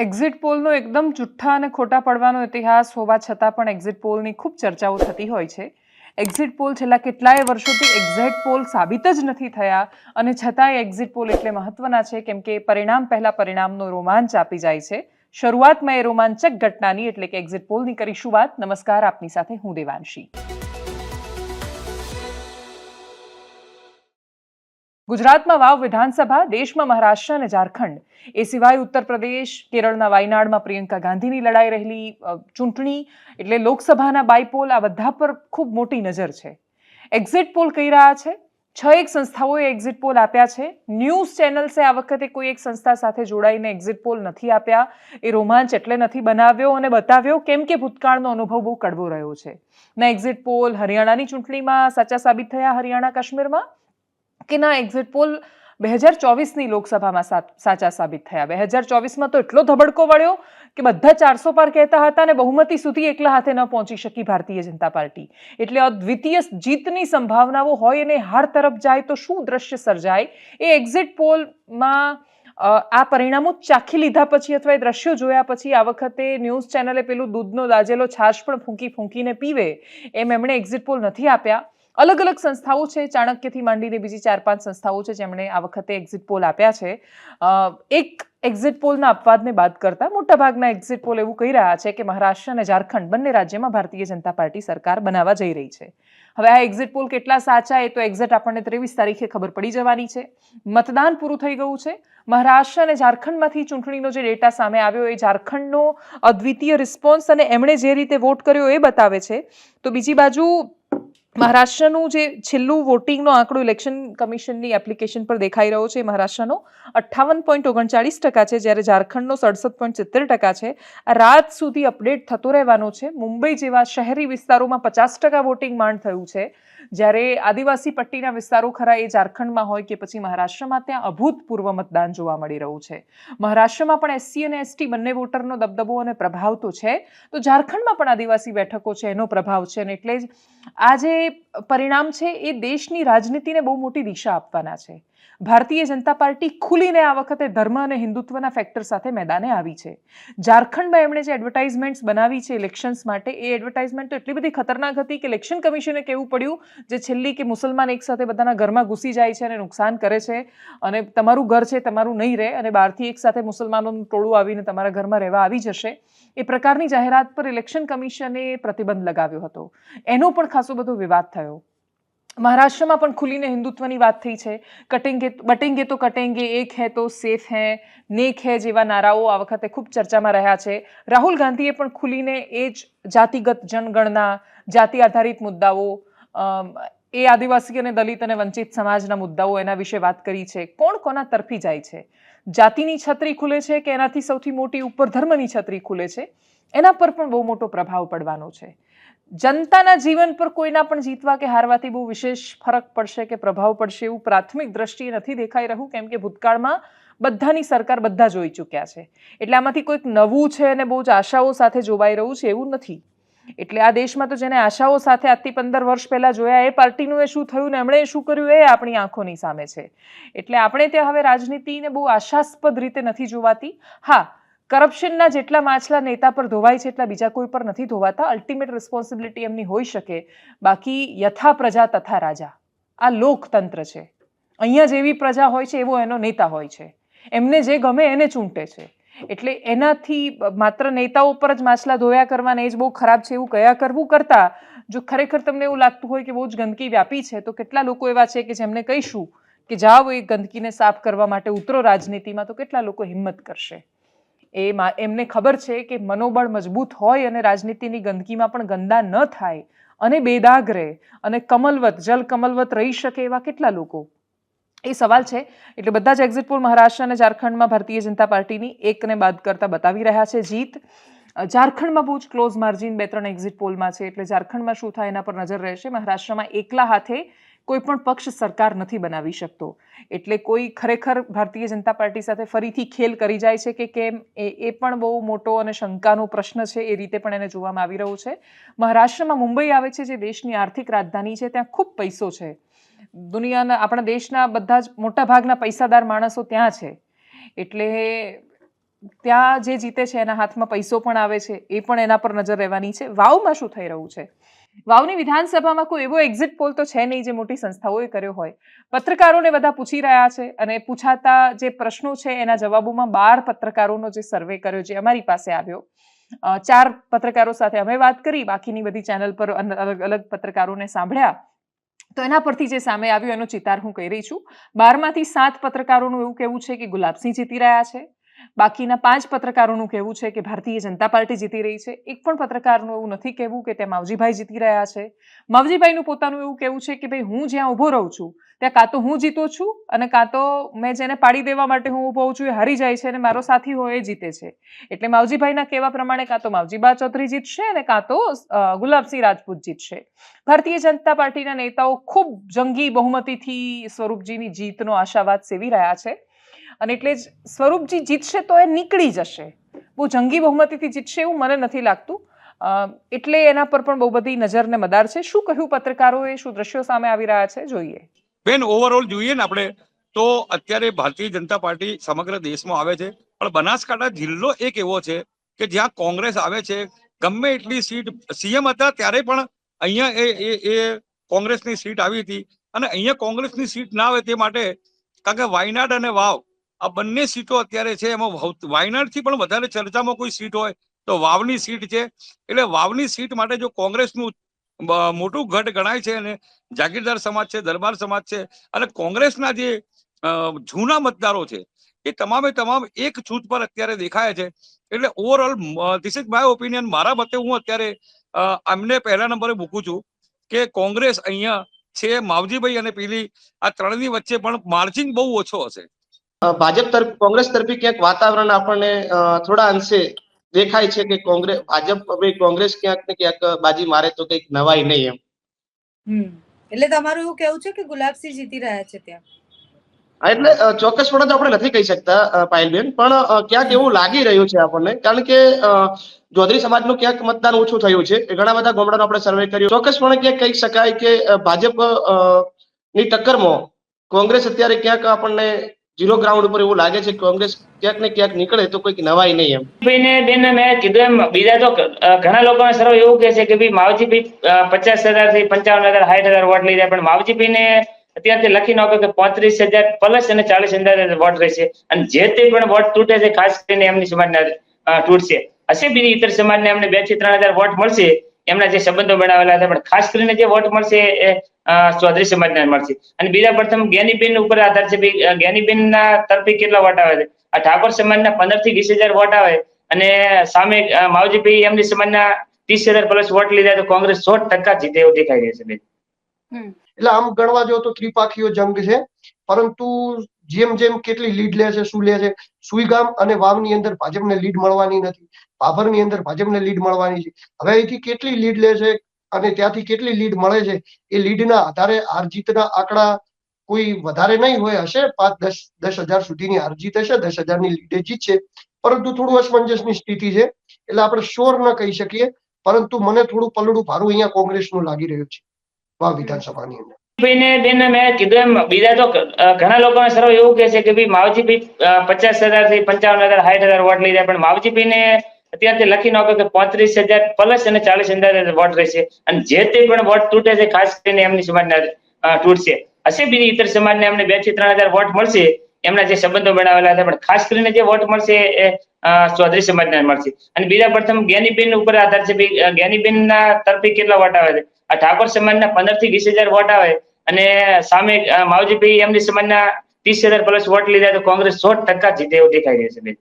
Exit પોલનો એકદમ જુઠ્ઠા અને ખોટા પડવાનો ઇતિહાસ હોવા છતાં પણ એક્ઝિટ પોલની ખૂબ ચર્ચાઓ થતી હોય છે. એક્ઝિટ પોલ છેલ્લા કેટલાય વર્ષોથી એક્ઝિટ પોલ સાબિત જ નથી થયા અને છતાંય એક્ઝિટ પોલ એટલે મહત્વના છે કેમ કે પરિણામ પહેલા પરિણામનો રોમાંચ આપી જાય છે. શરૂઆતમાં એ રોમાંચક ઘટનાની એટલે કે એક્ઝિટ પોલની કરીશું વાત. નમસ્કાર, આપની સાથે હું દેવાંશી. ગુજરાતમાં વાવ વિધાનસભા, દેશમાં મહારાષ્ટ્ર અને ઝારખંડ, એ સિવાય ઉત્તર પ્રદેશ, કેરળના વાયનાડમાં પ્રિયંકા ગાંધીની લડાઈ રહેલી ચૂંટણી એટલે લોકસભાના બાયપોલ, આ બધા પર ખૂબ મોટી નજર છે. એક્ઝિટ પોલ કહી રહ્યા છે 6 સંસ્થાઓએ એક્ઝિટ પોલ આપ્યા છે. ન્યૂઝ ચેનલ્સે આ વખતે કોઈ એક સંસ્થા સાથે જોડાઈને એક્ઝિટ પોલ નથી આપ્યા. એ રોમાંચ એટલે નથી બનાવ્યો અને બતાવ્યો કેમ કે ભૂતકાળનો અનુભવ બહુ કડવો રહ્યો છે. ના એક્ઝિટ પોલ હરિયાણાની ચૂંટણીમાં સાચા સાબિત થયા, હરિયાણા કાશ્મીરમાં, કે ના એક્ઝિટ પોલ 2024ની લોકસભામાં સાચા સાબિત થયા. 2024માં તો એટલો ધબડકો વળ્યો કે બધા 400 પાર કહેતા હતા અને બહુમતી સુધી એકલા હાથે ન પહોંચી શકી ભારતીય જનતા પાર્ટી. એટલે અદ્વિતીય જીતની સંભાવનાઓ હોય અને હાર તરફ જાય તો શું દ્રશ્ય સર્જાય, એ એક્ઝિટ પોલમાં આ પરિણામો ચાખી લીધા પછી અથવા એ દ્રશ્યો જોયા પછી આ વખતે ન્યૂઝ ચેનલે પેલું દૂધનો દાજેલો છાશ પણ ફૂંકીને પીવે એમ એમણે એક્ઝિટ પોલ નથી આપ્યા. અલગ અલગ સંસ્થાઓ છે, ચાણક્યથી માંડીને બીજી 4-5 સંસ્થાઓ છે જેમણે આ વખતે એક્ઝિટ પોલ આપ્યા છે. એક એક્ઝિટ પોલના અપવાદને બાદ કરતા મોટાભાગના એક્ઝિટ પોલ એવું કહી રહ્યા છે કે મહારાષ્ટ્ર અને ઝારખંડ બંને રાજ્યમાં ભારતીય જનતા પાર્ટી સરકાર બનાવવા જઈ રહી છે. હવે આ એક્ઝિટ પોલ કેટલા સાચા એ તો એક્ઝેક્ટ આપણને 23 તારીખે ખબર પડી જવાની છે. મતદાન પૂરું થઈ ગયું છે. મહારાષ્ટ્ર અને ઝારખંડમાંથી ચૂંટણીનો જે ડેટા સામે આવ્યો એ ઝારખંડનો અદ્વિતીય રિસ્પોન્સ અને એમણે જે રીતે વોટ કર્યો એ બતાવે છે. તો બીજી બાજુ મહારાષ્ટ્રનું જે છેલ્લું વોટિંગનો આંકડો ઇલેક્શન કમિશનની એપ્લિકેશન પર દેખાઈ રહ્યો છે, મહારાષ્ટ્રનો 58.39% છે, જ્યારે ઝારખંડનો 67.70% છે. આ રાત સુધી અપડેટ થતો રહેવાનો છે. મુંબઈ જેવા શહેરી વિસ્તારોમાં 50% વોટિંગ માંડ થયું છે, જ્યારે આદિવાસી પટ્ટીના વિસ્તારો ખરા એ ઝારખંડમાં હોય કે પછી મહારાષ્ટ્રમાં, ત્યાં અભૂતપૂર્વ મતદાન જોવા મળી રહ્યું છે. મહારાષ્ટ્રમાં પણ SC અને ST બંને વોટરનો દબદબો અને પ્રભાવ તો છે, તો ઝારખંડમાં પણ આદિવાસી બેઠકો છે એનો પ્રભાવ છે. અને એટલે જ આ જે પરિણામ છે એ દેશની રાજનીતિને બહુ મોટી દિશા આપવાના છે. ભારતીય જનતા પાર્ટી ખુલીને આ વખતે ધર્મ અને હિન્દુત્વના ફેક્ટર સાથે મેદાને આવી છે. ઝારખંડમાં એમણે જે એડવર્ટાઇઝમેન્ટ્સ બનાવી છે ઇલેક્શન્સ માટે, એ એડવર્ટાઇઝમેન્ટ તો એટલી બધી ખતરનાક હતી કે ઇલેક્શન કમિશને કહેવું પડ્યું જે છેલ્લી કે મુસલમાન એક સાથે બધાના ઘરમાં ઘૂસી જાય છે અને નુકસાન કરે છે અને તમારું ઘર છે તમારું નહીં રહે અને બહારથી એક સાથે મુસલમાનોનું ટોળું આવીને તમારા ઘરમાં રહેવા આવી જશે, એ પ્રકારની જાહેરાત પર ઇલેક્શન કમિશને પ્રતિબંધ લગાવ્યો હતો. એનો પણ ખાસો બધો વિવાદ થયો. મહારાષ્ટ્રમાં પણ ખુલીને હિન્દુત્વની વાત થઈ છે. બટેંગે તો કટેંગે, એક હે તો સેફ હે, નેક હે જેવા નારાઓ આ વખતે ખૂબ ચર્ચામાં રહ્યા છે. રાહુલ ગાંધીએ પણ ખુલીને એ જ જાતિગત જનગણના, જાતિ આધારિત મુદ્દાઓ, એ આદિવાસી અને દલિત અને વંચિત સમાજના મુદ્દાઓ, એના વિશે વાત કરી છે. કોણ કોના તરફી જાય છે, જાતિની છત્રી ખુલે છે કે એનાથી સૌથી મોટી ઉપર ધર્મની છત્રી ખુલે છે, એના પર પણ બહુ મોટો પ્રભાવ પડવાનો છે. જનતાના જીવન પર કોઈના પણ જીતવા કે હારવાથી બહુ વિશેષ ફરક પડશે કે પ્રભાવ પડશે એવું પ્રાથમિક દ્રષ્ટિએ નથી દેખાઈ રહ્યું, કેમ કે ભૂતકાળમાં બધાની સરકાર બધા જોઈ ચૂક્યા છે. એટલે આમાંથી કોઈક નવું છે અને બહુ જ આશાઓ સાથે જોવાઈ રહ્યું છે એવું નથી. એટલે આ દેશમાં તો જેને આશાઓ સાથે આજથી 15 વર્ષ પહેલા જોયા, એ પાર્ટીનું એ શું થયું ને એમણે શું કર્યું એ આપણી આંખોની સામે છે. એટલે આપણે ત્યાં હવે રાજનીતિને બહુ આશાસ્પદ રીતે નથી જોવાતી. હા, કરપ્શનના જેટલા માછલા નેતા પર ધોવાય છે એટલા બીજા કોઈ પર નથી ધોવાતા. અલ્ટિમેટ રિસ્પોન્સિબિલિટી એમની હોઈ શકે, બાકી યથા પ્રજા તથા રાજા, આ લોકતંત્ર છે. અહીંયા જેવી પ્રજા હોય છે એવો એનો નેતા હોય છે. એમને જે ગમે એને ચૂંટે છે. એટલે એનાથી માત્ર નેતાઓ પર જ માછલા ધોયા કરવાને એ જ બહુ ખરાબ છે એવું કયા કરવું કરતા, જો ખરેખર તમને એવું લાગતું હોય કે બહુ જ ગંદકી વ્યાપી છે, તો કેટલા લોકો એવા છે કે જેમને કહીશું કે જાઓ એ ગંદકીને સાફ કરવા માટે ઉતરો રાજનીતિમાં, તો કેટલા લોકો હિંમત કરશે. એમને ખબર છે કે મનોબળ મજબૂત હોય અને રાજનીતિની ગંદકીમાં પણ ગંદા ન થાય અને બેદાગ રહે અને કમલવત, જલ કમલવત રહી શકે એવા કેટલા લોકો, એ સવાલ છે. એટલે બધા જ એક્ઝિટ પોલ મહારાષ્ટ્ર અને ઝારખંડમાં ભારતીય જનતા પાર્ટીની એકને બાદ કરતા બતાવી રહ્યા છે જીત. ઝારખંડમાં બહુ જ ક્લોઝ માર્જિન 2-3 એક્ઝિટ પોલમાં છે, એટલે ઝારખંડમાં શું થાય એના પર નજર રહેશે. મહારાષ્ટ્રમાં એકલા હાથે કોઈ પણ પક્ષ સરકાર નથી બનાવી શકતો, એટલે કોઈ ખરેખર ભારતીય જનતા પાર્ટી સાથે ફરીથી ખેલ કરી જાય છે કે કેમ, એ પણ બહુ મોટો અને શંકાનો પ્રશ્ન છે. એ રીતે પણ એને જોવામાં આવી રહ્યું છે. મહારાષ્ટ્રમાં મુંબઈ આવે છે જે દેશની આર્થિક રાજધાની છે, ત્યાં ખૂબ પૈસો છે. દુનિયાના, આપણા દેશના બધા જ મોટા ભાગના પૈસાદાર માણસો ત્યાં છે. એટલે ત્યાં જે જીતે છે એના હાથમાં પૈસો પણ આવે છે, એ પણ એના પર નજર રહેવાની છે. વાવમાં શું થઈ રહ્યું છે? વાવની વિધાનસભામાં કોઈ એવો એક્ઝિટ પોલ તો છે નહીં જે મોટી સંસ્થાઓએ કર્યો હોય. પત્રકારોને બધા પૂછી રહ્યા છે અને પૂછાતા જે પ્રશ્નો છે એના જવાબોમાં 12 પત્રકારોનો જે સર્વે કર્યો, જે અમારી પાસે આવ્યો, 4 પત્રકારો સાથે અમે વાત કરી, બાકીની બધી ચેનલ પર અલગ અલગ પત્રકારોને સાંભળ્યા, તો એના પરથી જે સામે આવ્યું એનો ચિતાર હું કહી રહી છું. 12માંથી 7 પત્રકારોનું એવું કહેવું છે કે ગુલાબસિંહ જીતી રહ્યા છે. બાકીના 5 પત્રકારોનું કહેવું છે કે ભારતીય જનતા પાર્ટી જીતી રહી છે. એક પણ પત્રકારનું એવું નથી કહેવું કે તે માવજીભાઈ જીતી રહ્યા છે. માવજીભાઈનું પોતાનું એવું કહેવું છે કે ભાઈ હું જ્યાં ઊભો રહું છું ત્યાં કાં તો હું જીતું છું અને કાં તો મેં જેને પાડી દેવા માટે હું ઊભો છું એ હારી જાય છે અને મારો સાથી હોય એ જીતે છે. એટલે માવજીભાઈના કહેવા પ્રમાણે કાં તો માવજીબા ચૌધરી જીતશે અને કાં તો ગુલાબસિંહ રાજપૂત જીતશે. ભારતીય જનતા પાર્ટીના નેતાઓ ખૂબ જંગી બહુમતીથી સ્વરૂપજીની જીતનો આશાવાદ સેવી રહ્યા છે અને એટલે જ સ્વરૂપજી જીતશે તો એ નીકળી જશે. બહુ જંગી બહુમતીથી જીતશે એવું મને નથી લાગતું. એટલે એના પર પણ બહુ બધી નજર ને મદાર છે. શું કહ્યું પત્રકારોએ, શું દ્રશ્યો સામે આવી રહ્યા છે, જોઈએ. બેન, ઓવરઓલ જોઈએ ને આપણે તો અત્યારે ભારતીય જનતા પાર્ટી સમગ્ર દેશમાં આવે છે, પણ બનાસકાંઠા જિલ્લો એક એવો છે કે જ્યાં કોંગ્રેસ આવે છે. ગમે એટલી સીટ સીએમ હતા ત્યારે પણ અહીંયા એ કોંગ્રેસની સીટ આવી હતી અને અહીંયા કોંગ્રેસની સીટ ના આવે તે માટે, કારણ કે વાયનાડ અને વાવ આ બંને સીટો અત્યારે છે, એમાં વાયનાડથી પણ વધારે ચર્ચામાં કોઈ સીટ હોય તો વાવની સીટ છે. એટલે વાવની સીટ માટે જો કોંગ્રેસનું મોટું ગઢ ગણાય છે અને જાગીરદાર સમાજ છે, દરબાર સમાજ છે અને કોંગ્રેસના જે જૂના મતદારો છે એ તમામે તમામ એક છૂટ પર અત્યારે દેખાય છે. એટલે overall this is my opinion. મારા મતે હું અત્યારે અમને પહેલા નંબરે મૂકું છું કે કોંગ્રેસ અહીંયા છે. માવજીભાઈ અને પેલી આ ત્રણની વચ્ચે પણ માર્જિન બહુ ઓછો હશે. ભાજપ તરફ કોંગ્રેસ તરફી ક્યાંક વાતાવરણ આપણને થોડા અંશે દેખાય છે કે કોંગ્રેસ ક્યાંક ને ક્યાંક બાજી મારે તો કંઈક નવાઈ નહીં એમ. એટલે તમારું એવું કેવું છે કે ગુલાબસિંહ જીતી રહ્યા છે ત્યાં? એટલે ચોક્કસપણે તો આપણે નથી કહી શકતા પાયલબેન, પણ ક્યાંક એવું લાગી રહ્યું છે આપણને, કારણ કે ચૌધરી સમાજનું ક્યાંક મતદાન ઓછું થયું છે. ઘણા બધા ગામડાનો આપણે સર્વે કર્યો, ચોક્કસપણે ક્યાંક કહી શકાય કે ભાજપ ની ટક્કરમાં કોંગ્રેસ અત્યારે ક્યાંક આપણને ઝીરો ગ્રાઉન્ડ ઉપર એવું લાગે છે કે કોંગ્રેસ ક્યાંક ને ક્યાંક નીકળે તો કોઈક નવાઈ નહીં એમ. બેન, મેં કીધું એમ બીજા તો ઘણા લોકોના સર્વે એવું કહે છે કે ભાઈ માવજીભાઈ 50,000 થી 55,000 60,000 વોટ લઈ જાય, પણ માવજીભાઈને અત્યારથી લખી નાખો કે 35,000 પ્લસ અને 40,000 વોટ રહેશે અને જે તે પણ વોટ તૂટે છે ખાસ કરીને એમની સમાજના તૂટશે. હશે બીજી ઇતર સમાજને એમને 2,000 થી 3,000 વોટ મળશે એમના જે સંબંધો બનાવેલા છે, પણ ખાસ કરીને જે વોટ મળશે એ ચૌધરી સમાજને મળશે. અને બીજા પ્રથમ જ્ઞાનીબેન ઉપર આધાર છે. જ્ઞાનીબેન ના તરફી કેટલા વોટ આવે છે? આ ઠાકોર સમાજના 15,000 થી 20,000 વોટ આવે અને સામે માવજીભાઈ એમની સમાજના 30,000 પ્લસ વોટ લીધા તો કોંગ્રેસ 100% જીતે એવું દેખાઈ રહ્યું છે. બેન, એટલે આમ ગણવા જો તો ત્રિપાખીયો જંગ છે, પરંતુ જેમ જેમ કેટલી લીડ લે છે, શું લે છે, સુઈગામ અને વાવની અંદર ભાજપને લીડ મળવાની નથી, ભાભરની અંદર ભાજપને લીડ મળવાની છે. હવે અહીંથી કેટલી લીડ લે છે અને ત્યાંથી કેટલી લીડ મળે છે એ લીડના આધારે હાર જીતના આંકડા કોઈ વધારે નહીં હોય, હશે 5-10 હજાર સુધીની હાર જીત હશે, 10,000ની લીડે જીતશે, પરંતુ થોડું અસમંજસની સ્થિતિ છે. એટલે આપણે શ્યોર ન કહી શકીએ, પરંતુ મને થોડું પલડું ભારું અહીંયા કોંગ્રેસનું લાગી રહ્યું છે વાવ વિધાનસભાની અંદર. બેન, મેં કીધું એમ બીજા તો ઘણા લોકોના સર્વે એવું કહે છે કે ભાઈ માવજીભાઈ 50,000 થી 55,000 60,000 વોટ લઈ જાય, પણ માવજીભાઈને અત્યારથી લખી નાખો કે 35,000 પ્લસ અને 40,000 વોટ રહેશે અને જે તે પણ વોટ તૂટે છે ખાસ કરીને એમની સમાજના તૂટશે. હશે બીજી ઇતર સમાજને એમને 2,000 થી 3,000 વોટ મળશે એમના જે સંબંધો બનાવેલા છે, પણ ખાસ કરીને જે વોટ મળશે એ ચૌધરી સમાજને મળશે. અને બીજા પ્રથમ જ્ઞાનીબેન ઉપર આધાર છે. જ્ઞાનીબેન ના તરફી કેટલા વોટ આવે છે? આ ઠાકોર સમાજના 15,000 થી 20,000 વોટ આવે અને સામે માવજીભાઈ એમની સમાજના 30,000 પ્લસ વોટ લીધા તો કોંગ્રેસ 100% જીતે એવું દેખાઈ રહ્યું છે. બેન,